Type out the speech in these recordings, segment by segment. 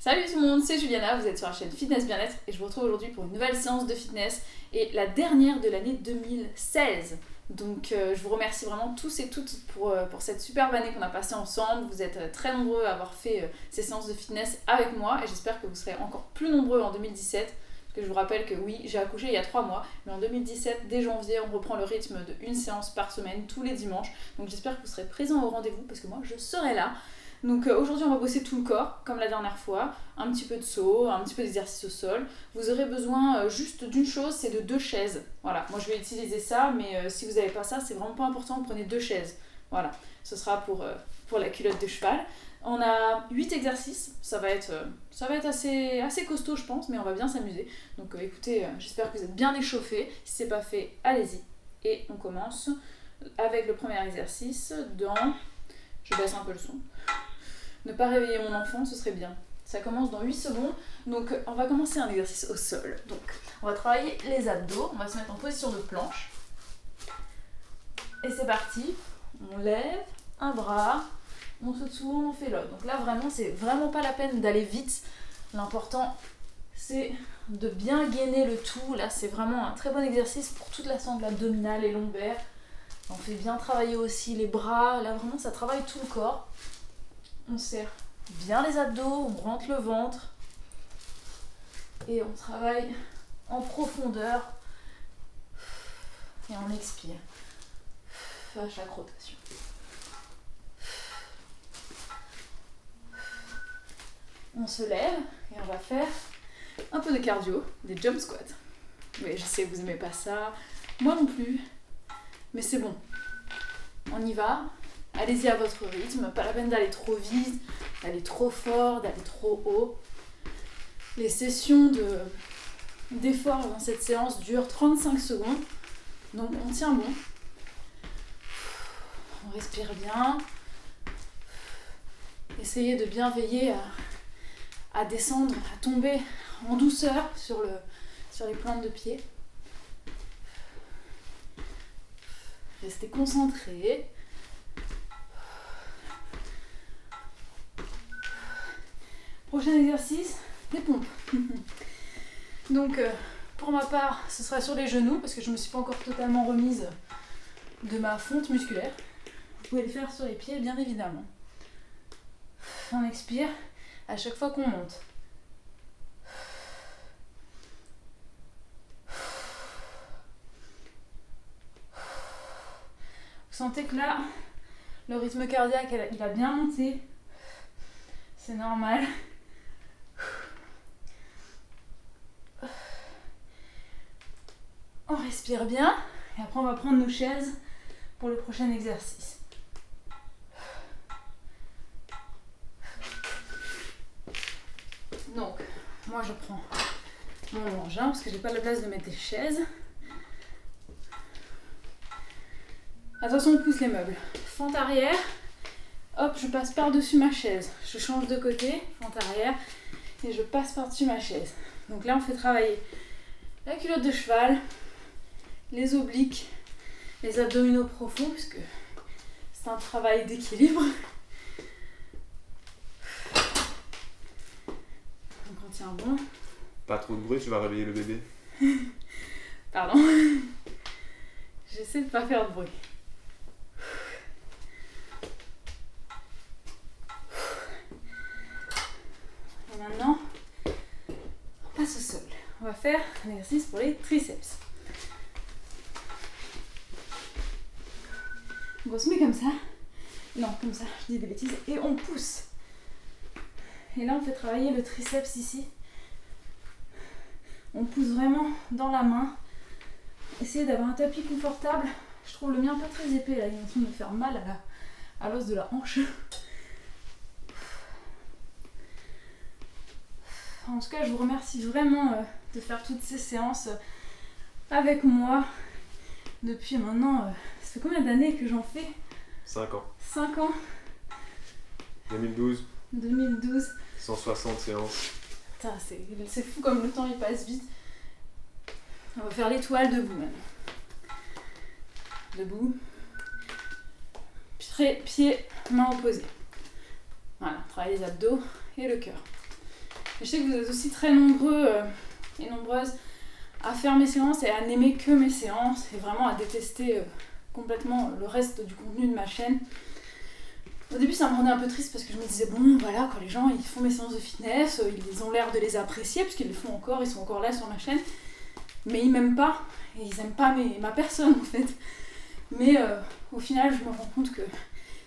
Salut tout le monde, c'est Juliana, vous êtes sur la chaîne Fitness Bien-être et je vous retrouve aujourd'hui pour une nouvelle séance de fitness et la dernière de l'année 2016. Donc je vous remercie vraiment tous et toutes pour cette superbe année qu'on a passée ensemble. Vous êtes très nombreux à avoir fait ces séances de fitness avec moi et j'espère que vous serez encore plus nombreux en 2017. Parce que je vous rappelle que oui, j'ai accouché il y a 3 mois, mais en 2017, dès janvier, on reprend le rythme de une séance par semaine, tous les dimanches. Donc j'espère que vous serez présents au rendez-vous parce que moi je serai là. Donc aujourd'hui on va bosser tout le corps, comme la dernière fois, un petit peu de saut, un petit peu d'exercice au sol. Vous aurez besoin juste d'une chose, c'est de 2 chaises. Voilà, moi je vais utiliser ça, mais si vous n'avez pas ça, c'est vraiment pas important, vous prenez 2 chaises. Voilà, ce sera pour la culotte de cheval. On a 8 exercices, ça va être assez costaud je pense, mais on va bien s'amuser. Donc écoutez, j'espère que vous êtes bien échauffés. Si c'est pas fait, allez-y. Et on commence avec le premier exercice dans... Je baisse un peu le son. Ne pas réveiller mon enfant, ce serait bien. Ça commence dans 8 secondes. Donc on va commencer un exercice au sol. Donc on va travailler les abdos. On va se mettre en position de planche. Et c'est parti. On lève un bras. On se tourne, on fait l'autre. Donc là vraiment, c'est vraiment pas la peine d'aller vite. L'important, c'est de bien gainer le tout. Là, c'est vraiment un très bon exercice pour toute la sangle abdominale et lombaire. On fait bien travailler aussi les bras. Là, vraiment, ça travaille tout le corps. On serre bien les abdos, on rentre le ventre et on travaille en profondeur et on expire à chaque rotation. On se lève et on va faire un peu de cardio, des jump squats. Oui, je sais que vous n'aimez pas ça, moi non plus, mais c'est bon. On y va. Allez-y à votre rythme, pas la peine d'aller trop vite, d'aller trop fort, d'aller trop haut. Les sessions d'effort dans cette séance durent 35 secondes, donc on tient bon. On respire bien. Essayez de bien veiller à descendre, à tomber en douceur sur les plantes de pied. Restez concentrés. Prochain exercice, les pompes. Donc pour ma part, ce sera sur les genoux parce que je ne me suis pas encore totalement remise de ma fonte musculaire. Vous pouvez le faire sur les pieds bien évidemment. On expire à chaque fois qu'on monte. Vous sentez que là, le rythme cardiaque, il a bien monté. C'est normal. On respire bien et après on va prendre nos chaises pour le prochain exercice. Donc, moi je prends mon engin parce que j'ai pas la place de mettre des chaises. Attention, on pousse les meubles. Fente arrière, hop, je passe par-dessus ma chaise. Je change de côté, fente arrière, et je passe par-dessus ma chaise. Donc là, on fait travailler la culotte de cheval, les obliques, les abdominaux profonds, puisque c'est un travail d'équilibre. Donc on tient bon. Pas trop de bruit, tu vas réveiller le bébé. Pardon. J'essaie de pas faire de bruit. Et maintenant, on passe au sol. On va faire un exercice pour les triceps. Donc on se met comme ça. Non, comme ça, je dis des bêtises. Et on pousse. Et là, on fait travailler le triceps ici. On pousse vraiment dans la main. Essayez d'avoir un tapis confortable. Je trouve le mien pas très épais là. Il est en train de me faire mal à l'os de la hanche. En tout cas, je vous remercie vraiment de faire toutes ces séances avec moi. Depuis maintenant, ça fait combien d'années que j'en fais ? 5 ans. 5 ans. 2012. 2012. 160 séances. Putain, c'est fou comme le temps il passe vite. On va faire l'étoile debout maintenant. Debout. Pied, main opposée. Voilà, travailler les abdos et le cœur. Je sais que vous êtes aussi très nombreux et nombreuses à faire mes séances et à n'aimer que mes séances et vraiment à détester complètement le reste du contenu de ma chaîne. Au début ça me rendait un peu triste parce que je me disais bon voilà quand les gens ils font mes séances de fitness, ils ont l'air de les apprécier parce qu'ils le font encore, ils sont encore là sur ma chaîne, mais ils m'aiment pas et ils aiment pas ma personne en fait. Mais au final je me rends compte que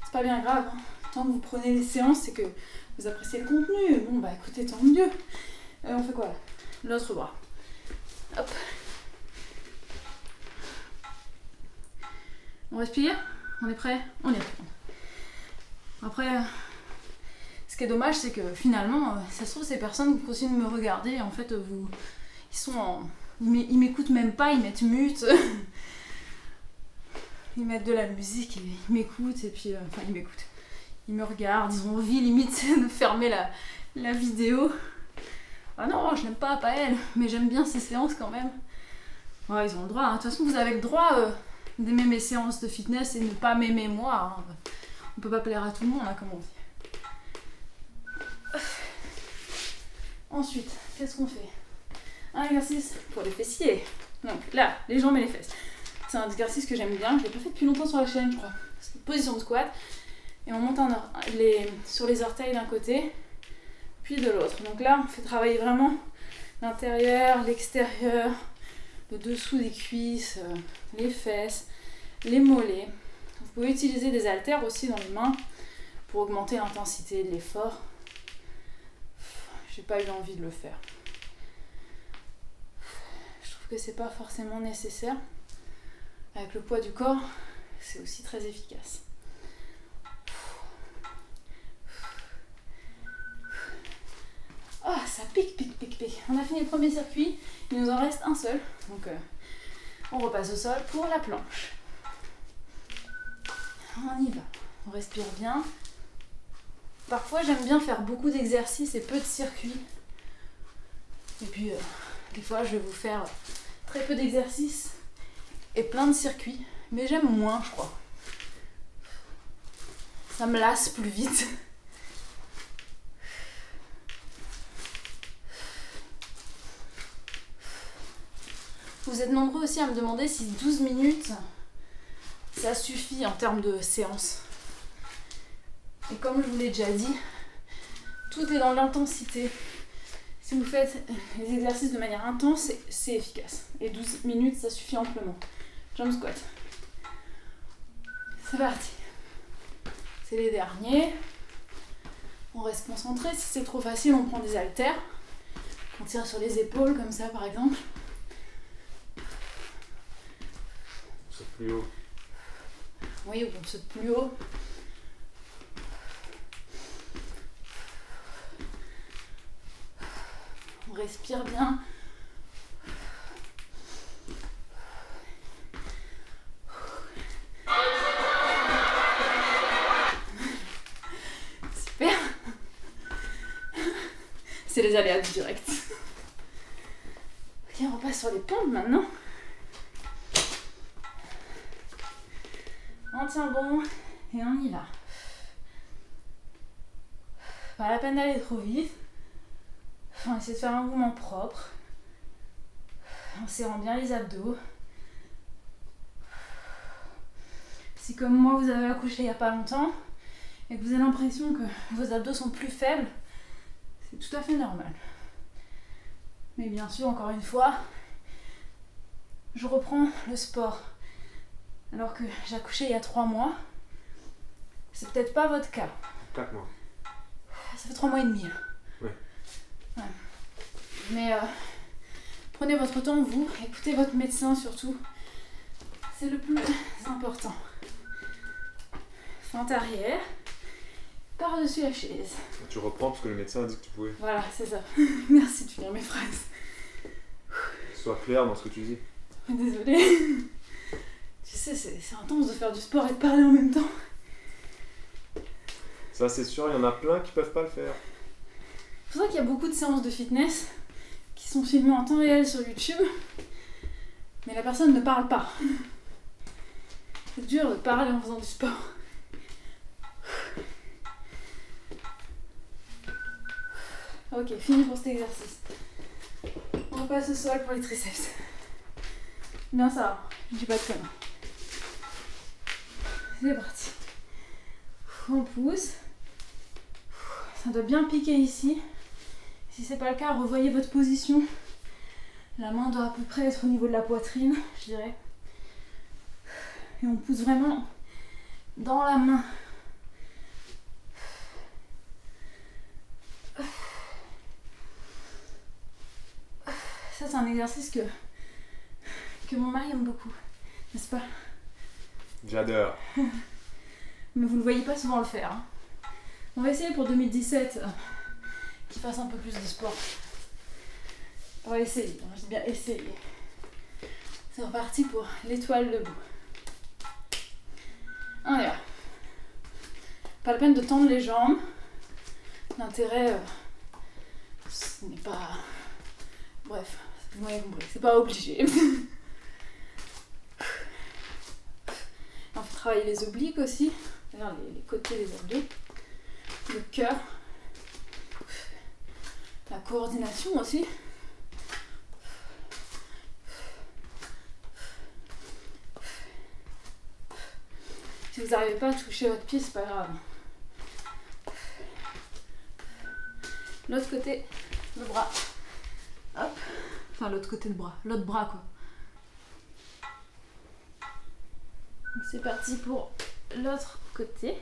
c'est pas bien grave, hein. Tant que vous prenez les séances c'est que vous appréciez le contenu, bon bah écoutez tant mieux. On fait quoi là? L'autre bras. Hop. On respire? On est prêt? On y retourne. Après, ce qui est dommage, c'est que finalement, ça se trouve, ces personnes qui continuent de me regarder, en fait, ils m'écoutent même pas, ils mettent mute. Ils mettent de la musique et ils m'écoutent, et puis, ils m'écoutent. Ils me regardent, ils ont envie limite de fermer la vidéo. Ah non, je n'aime pas elle, mais j'aime bien ces séances quand même. Ouais, ils ont le droit, hein. De toute façon, vous avez le droit d'aimer mes séances de fitness et ne pas m'aimer moi, hein. On peut pas plaire à tout le monde, hein, comme on dit. Ensuite, qu'est-ce qu'on fait? Un exercice pour les fessiers. Donc là, les jambes et les fesses. C'est un exercice que j'aime bien, je l'ai pas fait depuis longtemps sur la chaîne, je crois. C'est une position de squat. Et on monte sur les orteils d'un côté, puis de l'autre. Donc là, on fait travailler vraiment l'intérieur, l'extérieur, le dessous des cuisses, les fesses, les mollets. Vous pouvez utiliser des haltères aussi dans les mains pour augmenter l'intensité de l'effort. J'ai pas eu envie de le faire. Je trouve que c'est pas forcément nécessaire. Avec le poids du corps, c'est aussi très efficace. Ah, ça pique. On a fini le premier circuit, il nous en reste un seul. Donc on repasse au sol pour la planche. On y va, on respire bien. Parfois j'aime bien faire beaucoup d'exercices et peu de circuits. Et puis des fois je vais vous faire très peu d'exercices et plein de circuits. Mais j'aime moins, je crois. Ça me lasse plus vite. Vous êtes nombreux aussi à me demander si 12 minutes, ça suffit en termes de séance. Et comme je vous l'ai déjà dit, tout est dans l'intensité. Si vous faites les exercices de manière intense, c'est efficace. Et 12 minutes, ça suffit amplement. Jump squat. C'est parti. C'est les derniers. On reste concentré. Si c'est trop facile, on prend des haltères. On tire sur les épaules, comme ça par exemple. Plus haut. Oui, ou on saute plus haut. On respire bien. Super. C'est les aléas du direct. Ok, on repasse sur les pompes maintenant. On tient bon et on y va. Pas la peine d'aller trop vite. On va essayer de faire un mouvement propre. En serrant bien les abdos. Si comme moi vous avez accouché il n'y a pas longtemps et que vous avez l'impression que vos abdos sont plus faibles, c'est tout à fait normal. Mais bien sûr, encore une fois, je reprends le sport. Alors que j'ai accouché il y a 3 mois, c'est peut-être pas votre cas. 4 mois. Ça fait 3 mois et demi. Oui. Ouais. Mais prenez votre temps, vous, écoutez votre médecin surtout. C'est le plus important. Fente arrière, par-dessus la chaise. Tu reprends parce que le médecin a dit que tu pouvais. Voilà, c'est ça. Merci de finir mes phrases. Sois clair dans ce que tu dis. Désolée. Tu sais, c'est intense de faire du sport et de parler en même temps. Ça c'est sûr, il y en a plein qui peuvent pas le faire. C'est pour ça qu'il y a beaucoup de séances de fitness qui sont filmées en temps réel sur YouTube, mais la personne ne parle pas. C'est dur de parler en faisant du sport. Ok, fini pour cet exercice. On passe au sol pour les triceps. Bien ça, je dis pas de conneries. C'est parti. On pousse. Ça doit bien piquer ici. Si c'est pas le cas, revoyez votre position. La main doit à peu près être au niveau de la poitrine, je dirais. Et on pousse vraiment dans la main. Ça, c'est un exercice que mon mari aime beaucoup, n'est-ce pas? J'adore. Mais vous ne le voyez pas souvent le faire. Hein. On va essayer pour 2017 qu'il fasse un peu plus de sport. On va essayer, je dis bien essayer. C'est reparti pour l'étoile debout. On y va. Pas la peine de tendre les jambes. L'intérêt, ce n'est pas... Bref, vous m'avez compris, c'est pas obligé. On fait travailler les obliques aussi, c'est-à-dire les côtés des obliques, le cœur, la coordination aussi. Si vous n'arrivez pas à toucher votre pied, c'est pas grave. L'autre côté, le bras. Hop. Enfin, l'autre côté de bras. L'autre bras, quoi. Donc, c'est parti pour l'autre côté.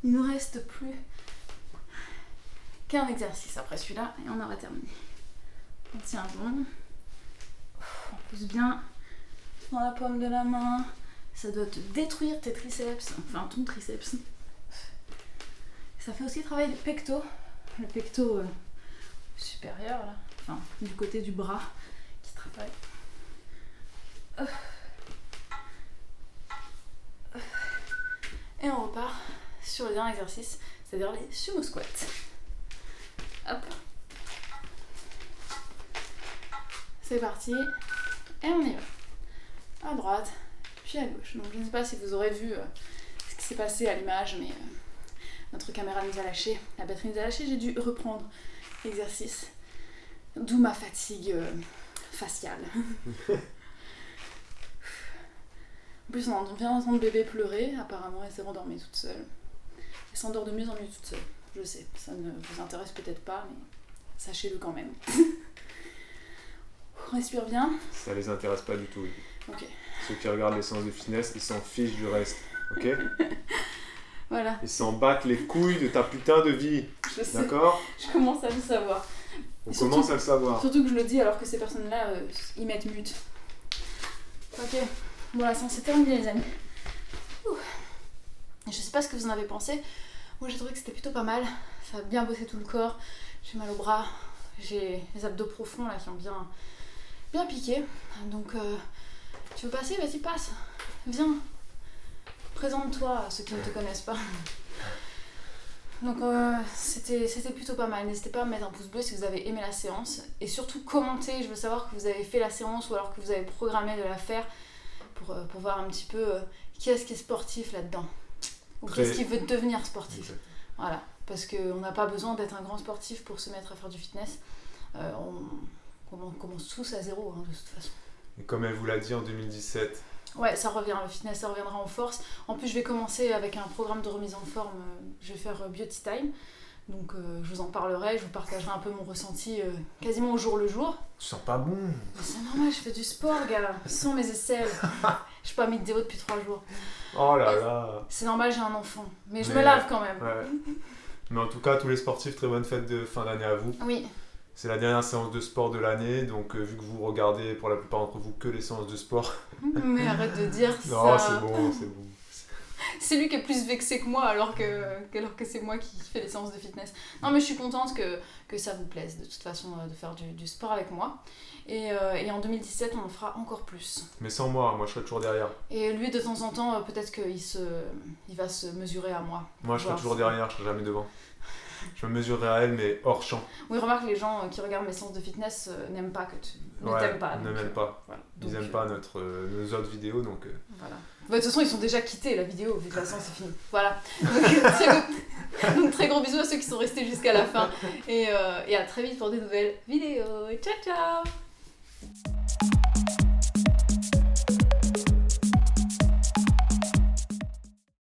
Il nous reste plus qu'un exercice après celui-là et on aura terminé. On tient bon. On pousse bien dans la paume de la main. Ça doit te détruire tes triceps, enfin ton triceps. Ça fait aussi travailler le pecto. Le pecto supérieur, là. Enfin, du côté du bras qui travaille. Et on repart sur le dernier exercice, c'est-à-dire les sumo squats. Hop. C'est parti. Et on y va. À droite, puis à gauche. Donc je ne sais pas si vous aurez vu ce qui s'est passé à l'image, mais notre caméra nous a lâché, la batterie nous a lâché, j'ai dû reprendre l'exercice. D'où ma fatigue faciale. En plus, on vient d'entendre bébé pleurer, apparemment elle s'est rendormie toute seule. Elle s'endort de mieux en mieux toute seule. Je sais, ça ne vous intéresse peut-être pas, mais sachez-le quand même. On respire bien. Ça les intéresse pas du tout. Ok. Ceux qui regardent les séances de fitness, ils s'en fichent du reste. Ok? Voilà. Ils s'en battent les couilles de ta putain de vie. Je sais. D'accord? Je commence à le savoir. On commence à le savoir. Surtout que je le dis alors que ces personnes-là, ils mettent mute. Ok. Voilà, ça c'est terminé les amis. Ouh. Je sais pas ce que vous en avez pensé. Moi j'ai trouvé que c'était plutôt pas mal. Ça a bien bossé tout le corps. J'ai mal au bras. J'ai les abdos profonds là qui ont bien piqué. Donc tu veux passer? Vas-y, passe. Viens. Présente-toi à ceux qui ne te connaissent pas. Donc c'était plutôt pas mal. N'hésitez pas à me mettre un pouce bleu si vous avez aimé la séance. Et surtout commentez, je veux savoir que vous avez fait la séance ou alors que vous avez programmé de la faire pour voir un petit peu qui est-ce qui est sportif là-dedans. Ou qui est-ce qui veut devenir sportif. Exact. Voilà, parce qu'on n'a pas besoin d'être un grand sportif pour se mettre à faire du fitness. On commence tous à zéro hein, de toute façon. Et comme elle vous l'a dit en 2017. Ouais, ça revient, le fitness, ça reviendra en force. En plus, je vais commencer avec un programme de remise en forme. Je vais faire Beauty Time. Donc, je vous en parlerai, je vous partagerai un peu mon ressenti quasiment au jour le jour. Tu sens pas bon. Mais c'est normal, je fais du sport, gars. Sans mes aisselles. Je suis pas mis de déo depuis 3 jours. Oh là là. C'est normal, j'ai un enfant. Mais je me lave quand même. Ouais. Mais en tout cas, tous les sportifs, très bonne fête de fin d'année à vous. Oui. C'est la dernière séance de sport de l'année, donc vu que vous regardez pour la plupart d'entre vous que les séances de sport. Mais arrête de dire ça. Non, c'est bon, c'est bon. C'est lui qui est plus vexé que moi alors que c'est moi qui fais les séances de fitness. Non mais je suis contente que ça vous plaise de toute façon de faire du sport avec moi. Et en 2017 on en fera encore plus. Mais sans moi je serai toujours derrière. Et lui de temps en temps peut-être qu'il va se mesurer à moi. Moi je serai toujours derrière, je serai jamais devant. Je me mesurerai à elle mais hors champ. Oui remarque les gens qui regardent mes séances de fitness n'aiment pas que tu ne t'aimes pas. Ne m'aiment pas. Voilà. Ils n'aiment pas nos autres vidéos donc. Voilà. Bah, de toute façon, ils sont déjà quittés la vidéo, de toute façon, c'est fini. Voilà. Donc, très gros bisous à ceux qui sont restés jusqu'à la fin. Et à très vite pour des nouvelles vidéos. Ciao, ciao!